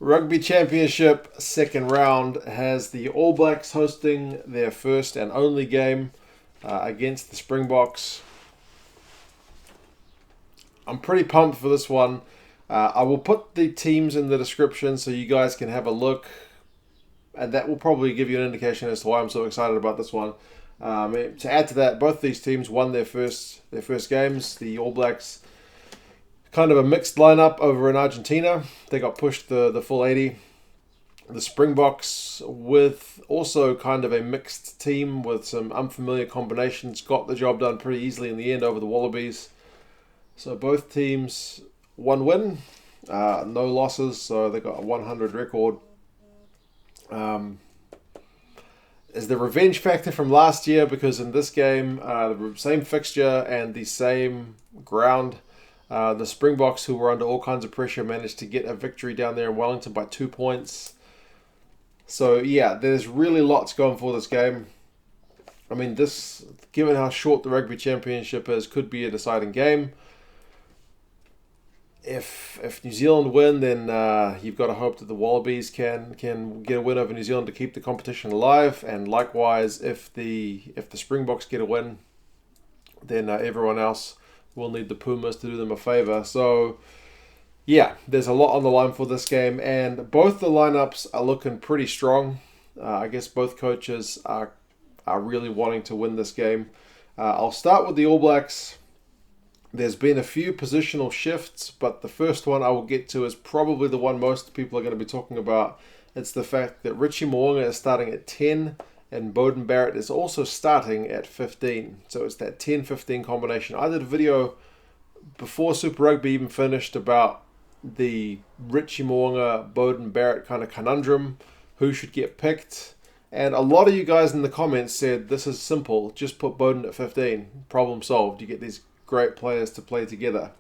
Rugby Championship second round has the All Blacks hosting their first and only game against the Springboks. I'm pretty pumped for this one. I will put the teams in the description so you guys can have a look, and that will probably give you an indication as to why I'm so excited about this one. To add to that, both these teams won their first games. The All Blacks, kind of a mixed lineup over in Argentina. They got pushed the full 80. The Springboks, with also kind of a mixed team with some unfamiliar combinations, got the job done pretty easily in the end over the Wallabies. So both teams one win, no losses, so they got a 100 record. Is the revenge factor from last year, because in this game, the same fixture and the same ground, the Springboks, who were under all kinds of pressure, managed to get a victory down there in Wellington by 2 points. So yeah, there's really lots going for this game. I mean, this, given how short the Rugby Championship is, could be a deciding game. If New Zealand win, then you've got to hope that the Wallabies can get a win over New Zealand to keep the competition alive. And likewise, if the Springboks get a win, then everyone else will need the Pumas to do them a favour. So yeah, there's a lot on the line for this game, and both the lineups are looking pretty strong. I guess both coaches are really wanting to win this game. I'll start with the All Blacks. There's been a few positional shifts, but the first one I will get to is probably the one most people are going to be talking about. It's the fact that Richie is starting at 10 and Beauden Barrett is also starting at 15. So it's that 10-15 combination. I did a video before Super Rugby even finished about the Richie Beauden Barrett kind of conundrum, who should get picked. And a lot of you guys in the comments said, this is simple, just put Beauden at 15, problem solved. You get these great players to play together.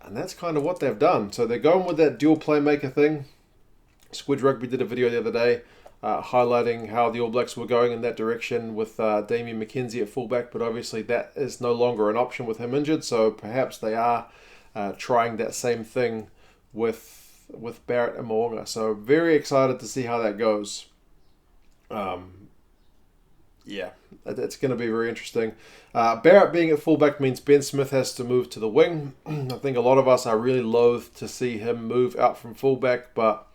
And that's kind of what they've done. So they're going with that dual playmaker thing. Squid Rugby did a video the other day highlighting how the All Blacks were going in that direction with Damien McKenzie at fullback, but obviously that is no longer an option with him injured, so perhaps they are trying that same thing with Barrett and Moonga. So very excited to see how that goes. Yeah, it's going to be very interesting. Barrett being at fullback means Ben Smith has to move to the wing. I think a lot of us are really loath to see him move out from fullback, but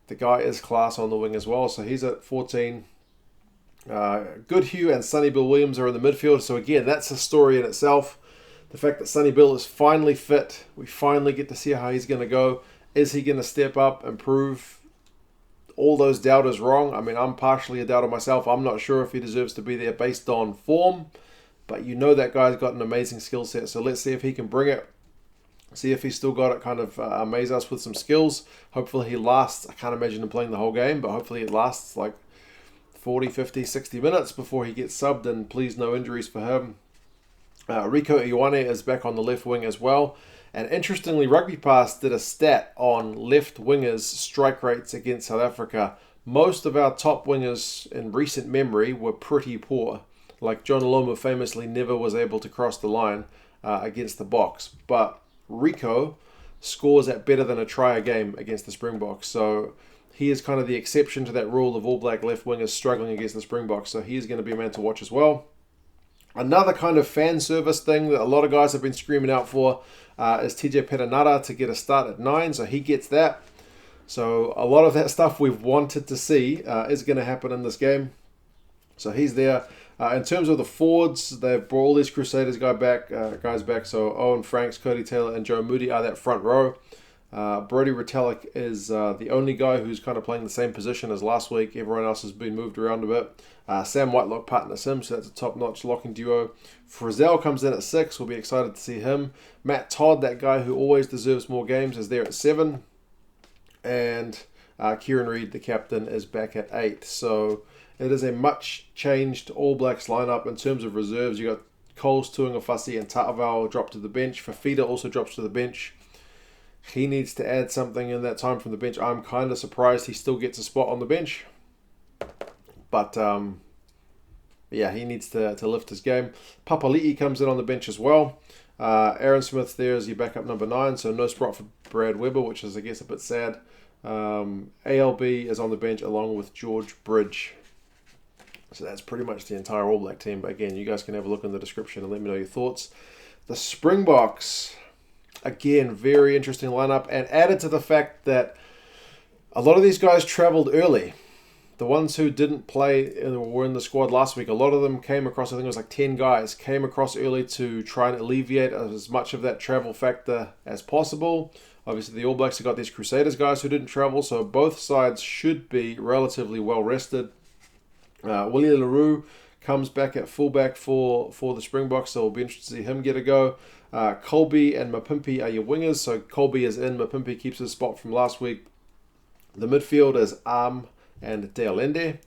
the guy is class on the wing as well, so he's at 14. Goodhue and Sonny Bill Williams are in the midfield, so again, that's a story in itself. The fact that Sonny Bill is finally fit, we finally get to see how he's going to go. Is he going to step up and prove all those doubters wrong? I mean, I'm partially a doubter myself. I'm not sure if he deserves to be there based on form, but you know that guy's got an amazing skill set, so let's see if he can bring it. See if he's still got it, kind of amaze us with some skills. Hopefully he lasts. I can't imagine him playing the whole game, but hopefully it lasts like 40, 50, 60 minutes before he gets subbed, and please no injuries for him. Rieko Ioane is back on the left wing as well. And interestingly, Rugby Pass did a stat on left wingers' strike rates against South Africa. Most of our top wingers in recent memory were pretty poor. Like John Loma famously never was able to cross the line against the Boks. But Rieko scores at better than a try a game against the Springboks. So he is kind of the exception to that rule of All Black left wingers struggling against the Springboks. So he's going to be a man to watch as well. Another kind of fan service thing that a lot of guys have been screaming out for is TJ Perenara to get a start at 9. So he gets that. So a lot of that stuff we've wanted to see is going to happen in this game. So he's there. In terms of the forwards, they've brought all these Crusaders guys back. So Owen, Franks, Codie Taylor, and Joe Moody are that front row. Brodie Retallick is the only guy who's kind of playing the same position as last week. Everyone else has been moved around a bit. Sam Whitelock partners him, so that's a top-notch locking duo. Frizell comes in at 6. We'll be excited to see him. Matt Todd, that guy who always deserves more games, is there at 7. And Kieran Reid, the captain, is back at 8. So it is a much-changed All Blacks lineup in terms of reserves. You got Coles, Tuungafasi, and Ta'avao drop to the bench. Fifita also drops to the bench. He needs to add something in that time from the bench. I'm kind of surprised he still gets a spot on the bench. But, yeah, he needs to lift his game. Papalii comes in on the bench as well. Aaron Smith's there as your backup number 9, so no spot for Brad Weber, which is, I guess, a bit sad. ALB is on the bench along with George Bridge. So that's pretty much the entire All Black team. But again, you guys can have a look in the description and let me know your thoughts. The Springboks, again, very interesting lineup, and added to the fact that a lot of these guys travelled early. The ones who didn't play were in the squad last week. A lot of them came across, I think it was like 10 guys, came across early to try and alleviate as much of that travel factor as possible. Obviously, the All Blacks have got these Crusaders guys who didn't travel, so both sides should be relatively well rested. Willie Roux comes back at fullback for the Springboks, so we'll be interested to see him get a go. Colby and Mapimpi are your wingers, so Colby is in, Mapimpi keeps his spot from last week. The midfield is and De Allende.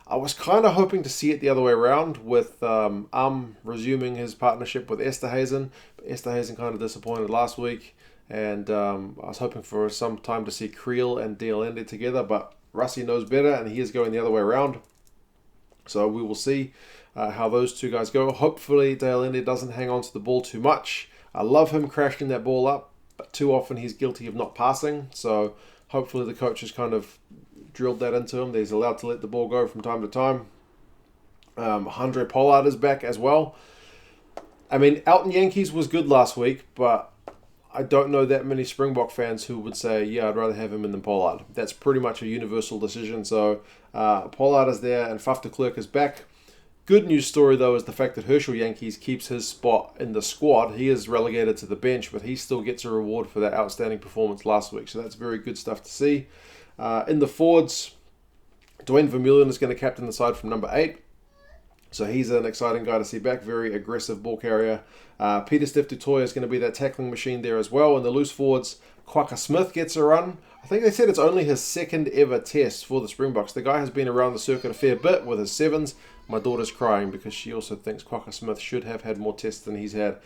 I was kind of hoping to see it the other way around with resuming his partnership with Esterhuizen. But Esterhuizen kind of disappointed last week, and I was hoping for some time to see Creel and De Allende together, but Russie knows better and he is going the other way around. So we will see how those two guys go. Hopefully De Allende doesn't hang on to the ball too much. I love him crashing that ball up, but too often he's guilty of not passing. So hopefully the coach has kind of drilled that into him, that he's allowed to let the ball go from time to time. Andre Pollard is back as well. I mean, Elton Yankees was good last week, but I don't know that many Springbok fans who would say, yeah, I'd rather have him in than Pollard. That's pretty much a universal decision. So Pollard is there and Faf de Klerk is back. Good news story, though, is the fact that Herschel Yankees keeps his spot in the squad. He is relegated to the bench, but he still gets a reward for that outstanding performance last week. So that's very good stuff to see. In the forwards, Duane Vermeulen is going to captain the side from number 8. So he's an exciting guy to see back. Very aggressive ball carrier. Pieter-Steph du Toit is going to be that tackling machine there as well. In the loose forwards, Quacka Smith gets a run. I think they said it's only his second ever test for the Springboks. The guy has been around the circuit a fair bit with his 7s. My daughter's crying because she also thinks Quacka Smith should have had more tests than he's had.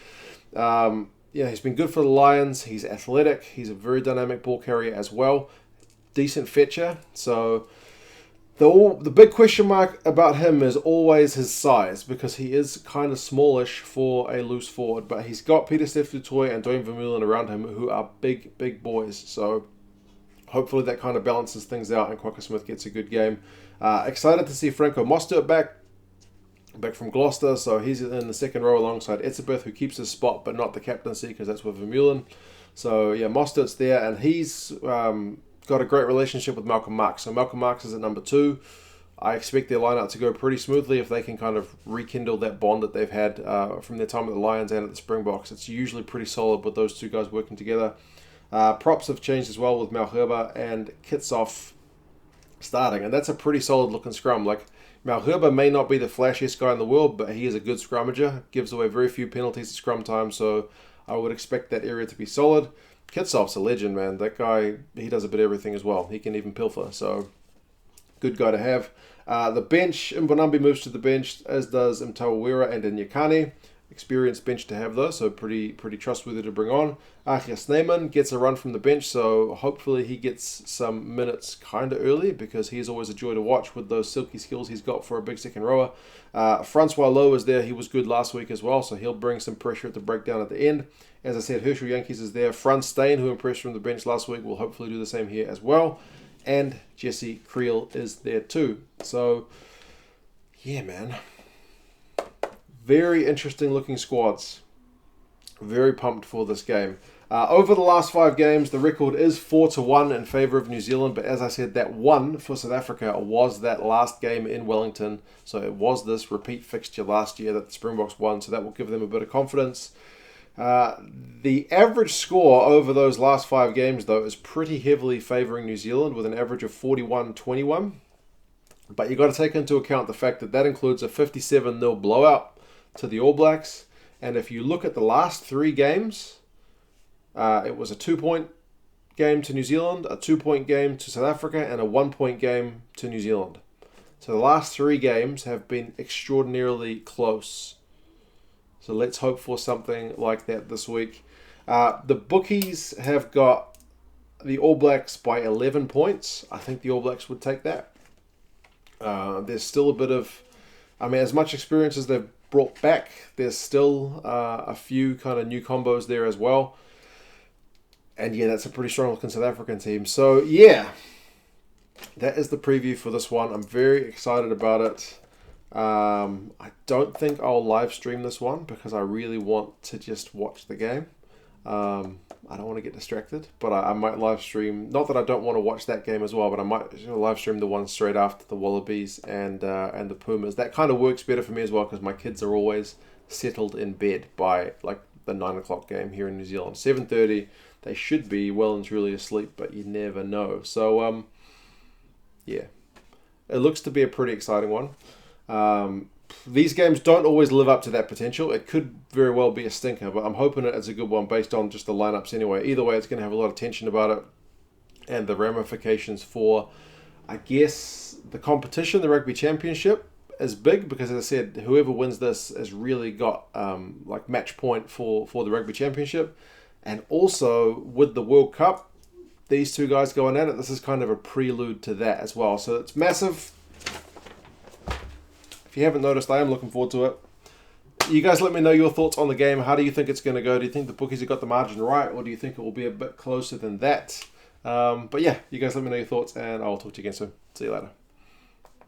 He's been good for the Lions. He's athletic. He's a very dynamic ball carrier as well. Decent fetcher. So the big question mark about him is always his size, because he is kind of smallish for a loose forward, but he's got Pieter-Steph du Toit and Duane Vermeulen around him who are big boys. So hopefully that kind of balances things out and Quacka Smith gets a good game. Excited to see Franco Mostert back from Gloucester, so he's in the second row alongside Etzebeth, who keeps his spot but not the captaincy because that's with Vermeulen. So yeah, Mostert's there, and he's got a great relationship with Malcolm Marx. So Malcolm Marx is at number 2. I expect their lineup to go pretty smoothly if they can kind of rekindle that bond that they've had from their time at the Lions and at the Springboks. It's usually pretty solid with those two guys working together. Props have changed as well with Malherbe and Kitshoff starting, and that's a pretty solid looking scrum. Like, Malherbe may not be the flashiest guy in the world, but he is a good scrummager, gives away very few penalties at scrum time, so I would expect that area to be solid. Kitshoff's a legend, man. That guy, he does a bit of everything as well. He can even pilfer, so good guy to have. The bench, Mbonambi moves to the bench, as does Mtawawira and Inyakane. Experienced bench to have though, so pretty trustworthy to bring on. Achia Sneeman gets a run from the bench, so hopefully he gets some minutes kind of early, because he's always a joy to watch with those silky skills he's got for a big second rower. Francois Lowe is there. He was good last week as well, so he'll bring some pressure at the breakdown at the end. As I said, Herschel Yankees is there. Franz Steyn, who impressed from the bench last week, will hopefully do the same here as well. And Jesse Creel is there too. So, yeah, man. Very interesting looking squads. Very pumped for this game. Over the last 5 games, the record is 4-1 in favour of New Zealand. But as I said, that one for South Africa was that last game in Wellington. So it was this repeat fixture last year that the Springboks won. So that will give them a bit of confidence. The average score over those last 5 games, though, is pretty heavily favouring New Zealand with an average of 41-21. But you've got to take into account the fact that that includes a 57-0 blowout to the All Blacks. And if you look at the last 3 games, it was a 2-point game to New Zealand, a 2-point game to South Africa, and a 1-point game to New Zealand. So the last 3 games have been extraordinarily close. So let's hope for something like that this week. The bookies have got the All Blacks by 11 points. I think the All Blacks would take that. There's still a bit of, as much experience as they've brought back. There's still a few kind of new combos there as well. And yeah, that's a pretty strong looking South African team. So yeah, that is the preview for this one. I'm very excited about it. I don't think I'll live stream this one because I really want to just watch the game. I don't want to get distracted, but I might live stream. Not that I don't want to watch that game as well, but I might live stream the one straight after the Wallabies and the Pumas. That kind of works better for me as well because my kids are always settled in bed by like the 9 o'clock game here in New Zealand. 7:30, they should be well and truly asleep, but you never know. So yeah, it looks to be a pretty exciting one. These games don't always live up to that potential. It could very well be a stinker, but I'm hoping it's a good one based on just the lineups anyway. Either way, it's going to have a lot of tension about it, and the ramifications for, I guess, the competition, the Rugby Championship, is big because, as I said, whoever wins this has really got like match point for the Rugby Championship, and also with the World Cup, these two guys going at it. This is kind of a prelude to that as well. So it's massive. If you haven't noticed, I am looking forward to it. You guys let me know your thoughts on the game. How do you think it's going to go? Do you think the bookies have got the margin right, or do you think it will be a bit closer than that? But yeah, you guys let me know your thoughts, and I'll talk to you again soon. See you later.